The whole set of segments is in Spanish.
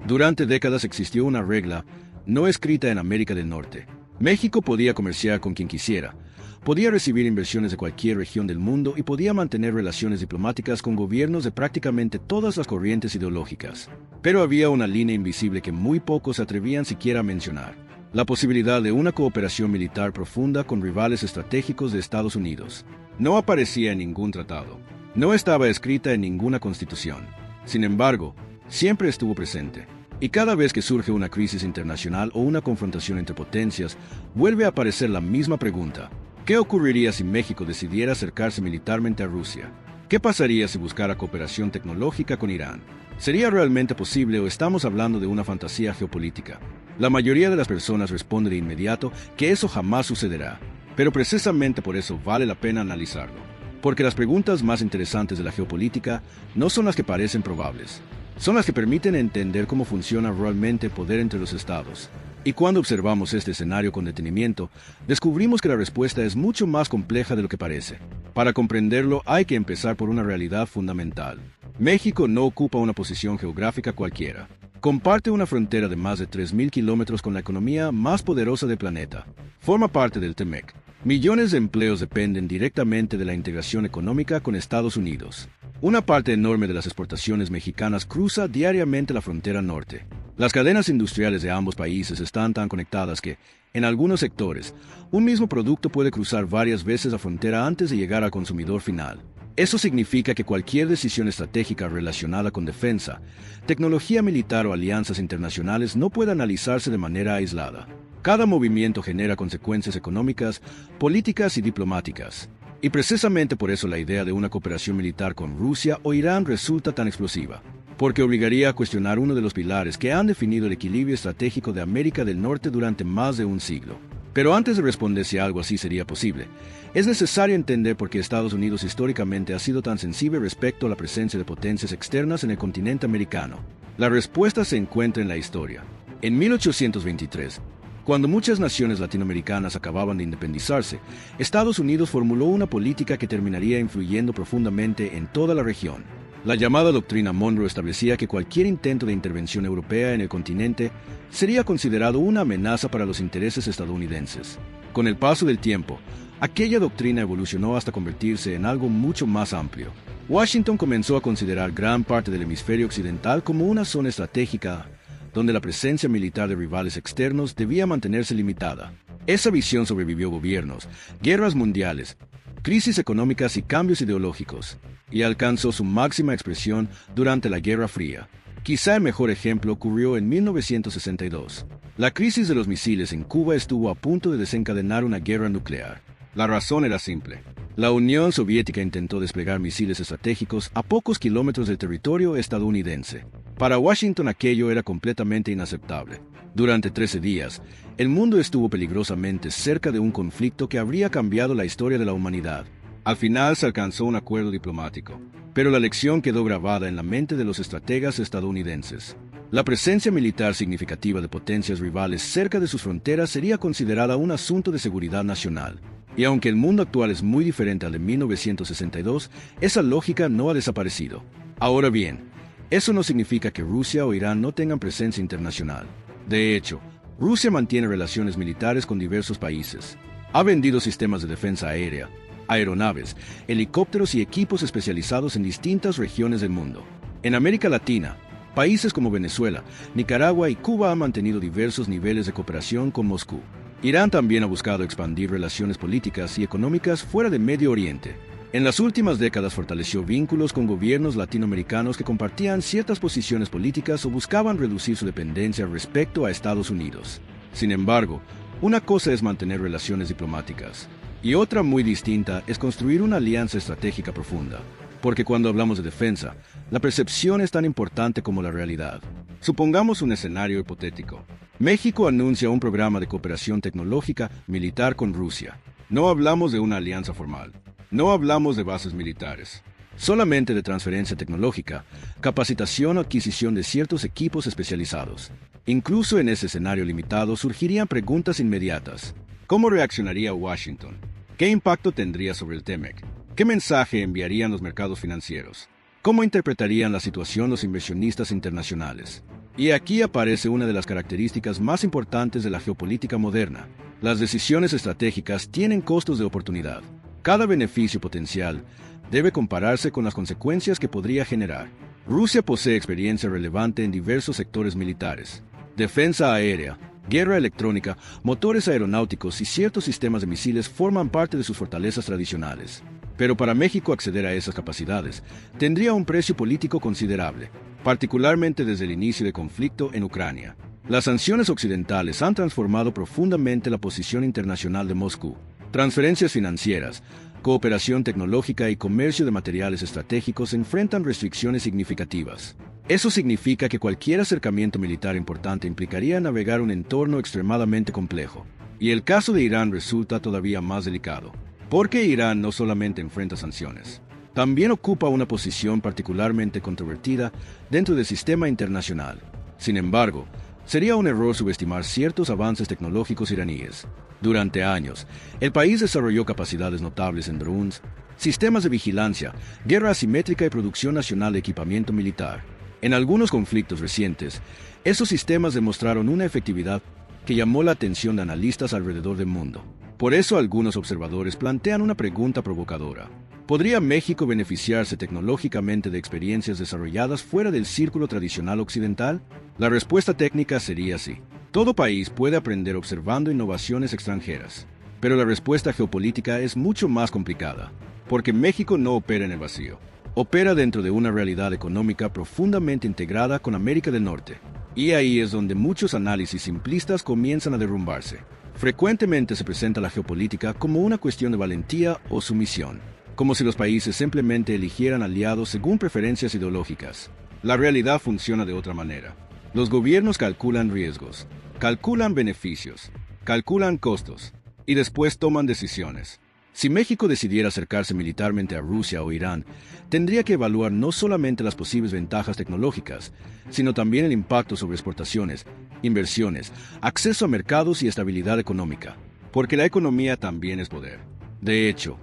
Durante décadas existió una regla no escrita en América del Norte. México podía comerciar con quien quisiera, podía recibir inversiones de cualquier región del mundo y podía mantener relaciones diplomáticas con gobiernos de prácticamente todas las corrientes ideológicas. Pero había una línea invisible que muy pocos se atrevían siquiera a mencionar: la posibilidad de una cooperación militar profunda con rivales estratégicos de Estados Unidos. No aparecía en ningún tratado, no estaba escrita en ninguna constitución. Sin embargo, siempre estuvo presente. Y cada vez que surge una crisis internacional o una confrontación entre potencias, vuelve a aparecer la misma pregunta: ¿qué ocurriría si México decidiera acercarse militarmente a Rusia? ¿Qué pasaría si buscara cooperación tecnológica con Irán? ¿Sería realmente posible o estamos hablando de una fantasía geopolítica? La mayoría de las personas responde de inmediato que eso jamás sucederá, pero precisamente por eso vale la pena analizarlo. Porque las preguntas más interesantes de la geopolítica no son las que parecen probables, son las que permiten entender cómo funciona realmente el poder entre los estados. Y cuando observamos este escenario con detenimiento, descubrimos que la respuesta es mucho más compleja de lo que parece. Para comprenderlo, hay que empezar por una realidad fundamental. México no ocupa una posición geográfica cualquiera. Comparte una frontera de más de 3.000 kilómetros con la economía más poderosa del planeta. Forma parte del TEMEC. Millones de empleos dependen directamente de la integración económica con Estados Unidos. Una parte enorme de las exportaciones mexicanas cruza diariamente la frontera norte. Las cadenas industriales de ambos países están tan conectadas que, en algunos sectores, un mismo producto puede cruzar varias veces la frontera antes de llegar al consumidor final. Eso significa que cualquier decisión estratégica relacionada con defensa, tecnología militar o alianzas internacionales no puede analizarse de manera aislada. Cada movimiento genera consecuencias económicas, políticas y diplomáticas. Y precisamente por eso la idea de una cooperación militar con Rusia o Irán resulta tan explosiva, porque obligaría a cuestionar uno de los pilares que han definido el equilibrio estratégico de América del Norte durante más de un siglo. Pero antes de responder si algo así sería posible, es necesario entender por qué Estados Unidos históricamente ha sido tan sensible respecto a la presencia de potencias externas en el continente americano. La respuesta se encuentra en la historia. En 1823, cuando muchas naciones latinoamericanas acababan de independizarse, Estados Unidos formuló una política que terminaría influyendo profundamente en toda la región. La llamada Doctrina Monroe establecía que cualquier intento de intervención europea en el continente sería considerado una amenaza para los intereses estadounidenses. Con el paso del tiempo, aquella doctrina evolucionó hasta convertirse en algo mucho más amplio. Washington comenzó a considerar gran parte del hemisferio occidental como una zona estratégica donde la presencia militar de rivales externos debía mantenerse limitada. Esa visión sobrevivió gobiernos, guerras mundiales, crisis económicas y cambios ideológicos, y alcanzó su máxima expresión durante la Guerra Fría. Quizá el mejor ejemplo ocurrió en 1962. La crisis de los misiles en Cuba estuvo a punto de desencadenar una guerra nuclear. La razón era simple. La Unión Soviética intentó desplegar misiles estratégicos a pocos kilómetros del territorio estadounidense. Para Washington aquello era completamente inaceptable. Durante 13 días, el mundo estuvo peligrosamente cerca de un conflicto que habría cambiado la historia de la humanidad. Al final se alcanzó un acuerdo diplomático, pero la lección quedó grabada en la mente de los estrategas estadounidenses. La presencia militar significativa de potencias rivales cerca de sus fronteras sería considerada un asunto de seguridad nacional. Y aunque el mundo actual es muy diferente al de 1962, esa lógica no ha desaparecido. Ahora bien, eso no significa que Rusia o Irán no tengan presencia internacional. De hecho, Rusia mantiene relaciones militares con diversos países. Ha vendido sistemas de defensa aérea, aeronaves, helicópteros y equipos especializados en distintas regiones del mundo. En América Latina, países como Venezuela, Nicaragua y Cuba han mantenido diversos niveles de cooperación con Moscú. Irán también ha buscado expandir relaciones políticas y económicas fuera de Medio Oriente. En las últimas décadas fortaleció vínculos con gobiernos latinoamericanos que compartían ciertas posiciones políticas o buscaban reducir su dependencia respecto a Estados Unidos. Sin embargo, una cosa es mantener relaciones diplomáticas, y otra muy distinta es construir una alianza estratégica profunda. Porque cuando hablamos de defensa, la percepción es tan importante como la realidad. Supongamos un escenario hipotético. México anuncia un programa de cooperación tecnológica militar con Rusia. No hablamos de una alianza formal. No hablamos de bases militares. Solamente de transferencia tecnológica, capacitación o adquisición de ciertos equipos especializados. Incluso en ese escenario limitado surgirían preguntas inmediatas. ¿Cómo reaccionaría Washington? ¿Qué impacto tendría sobre el TEMEC? ¿Qué mensaje enviarían los mercados financieros? ¿Cómo interpretarían la situación los inversionistas internacionales? Y aquí aparece una de las características más importantes de la geopolítica moderna. Las decisiones estratégicas tienen costos de oportunidad. Cada beneficio potencial debe compararse con las consecuencias que podría generar. Rusia posee experiencia relevante en diversos sectores militares: defensa aérea, guerra electrónica, motores aeronáuticos y ciertos sistemas de misiles forman parte de sus fortalezas tradicionales. Pero para México acceder a esas capacidades tendría un precio político considerable, particularmente desde el inicio del conflicto en Ucrania. Las sanciones occidentales han transformado profundamente la posición internacional de Moscú. Transferencias financieras, cooperación tecnológica y comercio de materiales estratégicos enfrentan restricciones significativas. Eso significa que cualquier acercamiento militar importante implicaría navegar un entorno extremadamente complejo. Y el caso de Irán resulta todavía más delicado, porque Irán no solamente enfrenta sanciones, también ocupa una posición particularmente controvertida dentro del sistema internacional. Sin embargo, sería un error subestimar ciertos avances tecnológicos iraníes. Durante años, el país desarrolló capacidades notables en drones, sistemas de vigilancia, guerra asimétrica y producción nacional de equipamiento militar. En algunos conflictos recientes, esos sistemas demostraron una efectividad que llamó la atención de analistas alrededor del mundo. Por eso algunos observadores plantean una pregunta provocadora: ¿podría México beneficiarse tecnológicamente de experiencias desarrolladas fuera del círculo tradicional occidental? La respuesta técnica sería sí. Todo país puede aprender observando innovaciones extranjeras. Pero la respuesta geopolítica es mucho más complicada, porque México no opera en el vacío. Opera dentro de una realidad económica profundamente integrada con América del Norte. Y ahí es donde muchos análisis simplistas comienzan a derrumbarse. Frecuentemente se presenta la geopolítica como una cuestión de valentía o sumisión, como si los países simplemente eligieran aliados según preferencias ideológicas. La realidad funciona de otra manera. Los gobiernos calculan riesgos, calculan beneficios, calculan costos, y después toman decisiones. Si México decidiera acercarse militarmente a Rusia o Irán, tendría que evaluar no solamente las posibles ventajas tecnológicas, sino también el impacto sobre exportaciones, inversiones, acceso a mercados y estabilidad económica, porque la economía también es poder. De hecho,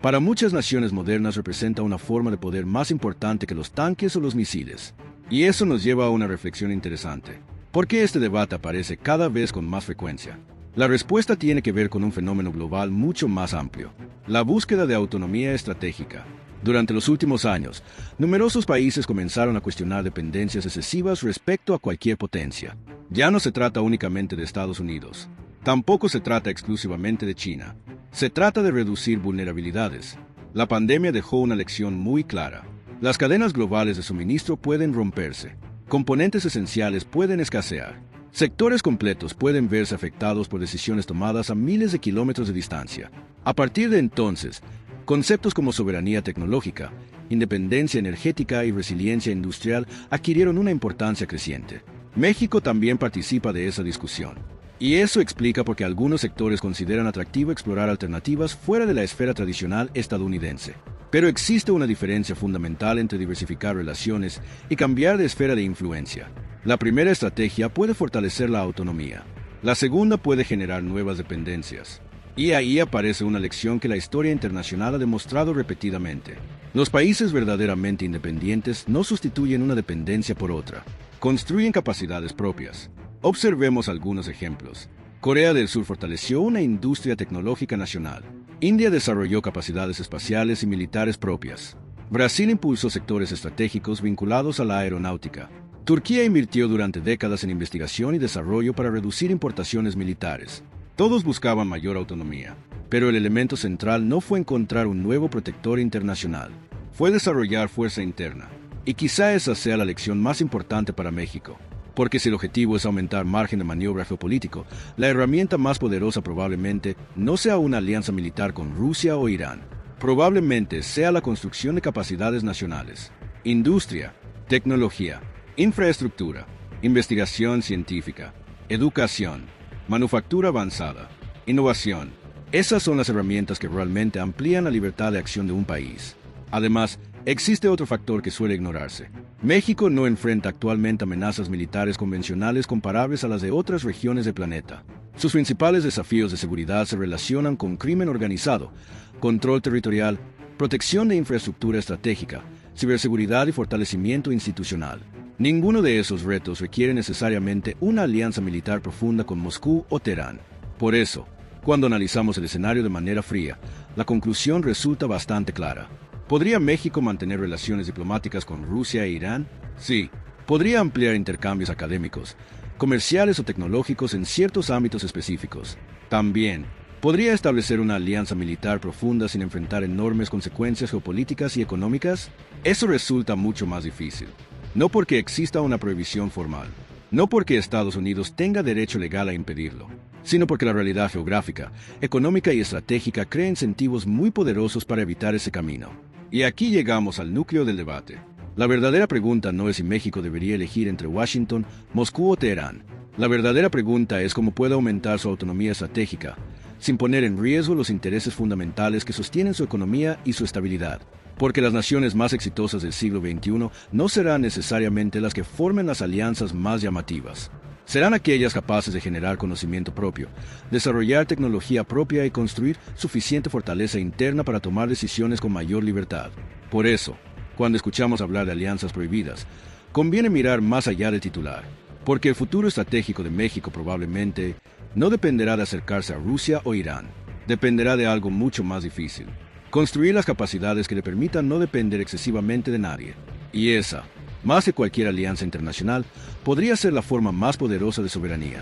para muchas naciones modernas representa una forma de poder más importante que los tanques o los misiles. Y eso nos lleva a una reflexión interesante. ¿Por qué este debate aparece cada vez con más frecuencia? La respuesta tiene que ver con un fenómeno global mucho más amplio: la búsqueda de autonomía estratégica. Durante los últimos años, numerosos países comenzaron a cuestionar dependencias excesivas respecto a cualquier potencia. Ya no se trata únicamente de Estados Unidos. Tampoco se trata exclusivamente de China. Se trata de reducir vulnerabilidades. La pandemia dejó una lección muy clara. Las cadenas globales de suministro pueden romperse. Componentes esenciales pueden escasear. Sectores completos pueden verse afectados por decisiones tomadas a miles de kilómetros de distancia. A partir de entonces, conceptos como soberanía tecnológica, independencia energética y resiliencia industrial adquirieron una importancia creciente. México también participa de esa discusión. Y eso explica por qué algunos sectores consideran atractivo explorar alternativas fuera de la esfera tradicional estadounidense. Pero existe una diferencia fundamental entre diversificar relaciones y cambiar de esfera de influencia. La primera estrategia puede fortalecer la autonomía. La segunda puede generar nuevas dependencias. Y ahí aparece una lección que la historia internacional ha demostrado repetidamente. Los países verdaderamente independientes no sustituyen una dependencia por otra. Construyen capacidades propias. Observemos algunos ejemplos. Corea del Sur fortaleció una industria tecnológica nacional. India desarrolló capacidades espaciales y militares propias. Brasil impulsó sectores estratégicos vinculados a la aeronáutica. Turquía invirtió durante décadas en investigación y desarrollo para reducir importaciones militares. Todos buscaban mayor autonomía, pero el elemento central no fue encontrar un nuevo protector internacional. Fue desarrollar fuerza interna. Y quizá esa sea la lección más importante para México. Porque si el objetivo es aumentar margen de maniobra geopolítico, la herramienta más poderosa probablemente no sea una alianza militar con Rusia o Irán. Probablemente sea la construcción de capacidades nacionales. Industria, tecnología, infraestructura, investigación científica, educación, manufactura avanzada, innovación. Esas son las herramientas que realmente amplían la libertad de acción de un país. Además, existe otro factor que suele ignorarse. México no enfrenta actualmente amenazas militares convencionales comparables a las de otras regiones del planeta. Sus principales desafíos de seguridad se relacionan con crimen organizado, control territorial, protección de infraestructura estratégica, ciberseguridad y fortalecimiento institucional. Ninguno de esos retos requiere necesariamente una alianza militar profunda con Moscú o Teherán. Por eso, cuando analizamos el escenario de manera fría, la conclusión resulta bastante clara. ¿Podría México mantener relaciones diplomáticas con Rusia e Irán? Sí. Podría ampliar intercambios académicos, comerciales o tecnológicos en ciertos ámbitos específicos. También, podría establecer una alianza militar profunda sin enfrentar enormes consecuencias geopolíticas y económicas. Eso resulta mucho más difícil. No porque exista una prohibición formal, no porque Estados Unidos tenga derecho legal a impedirlo, sino porque la realidad geográfica, económica y estratégica crea incentivos muy poderosos para evitar ese camino. Y aquí llegamos al núcleo del debate. La verdadera pregunta no es si México debería elegir entre Washington, Moscú o Teherán. La verdadera pregunta es cómo puede aumentar su autonomía estratégica, sin poner en riesgo los intereses fundamentales que sostienen su economía y su estabilidad. Porque las naciones más exitosas del siglo XXI no serán necesariamente las que formen las alianzas más llamativas. Serán aquellas capaces de generar conocimiento propio, desarrollar tecnología propia y construir suficiente fortaleza interna para tomar decisiones con mayor libertad. Por eso, cuando escuchamos hablar de alianzas prohibidas, conviene mirar más allá del titular, porque el futuro estratégico de México probablemente no dependerá de acercarse a Rusia o Irán, dependerá de algo mucho más difícil: construir las capacidades que le permitan no depender excesivamente de nadie. Y esa, más que cualquier alianza internacional, podría ser la forma más poderosa de soberanía.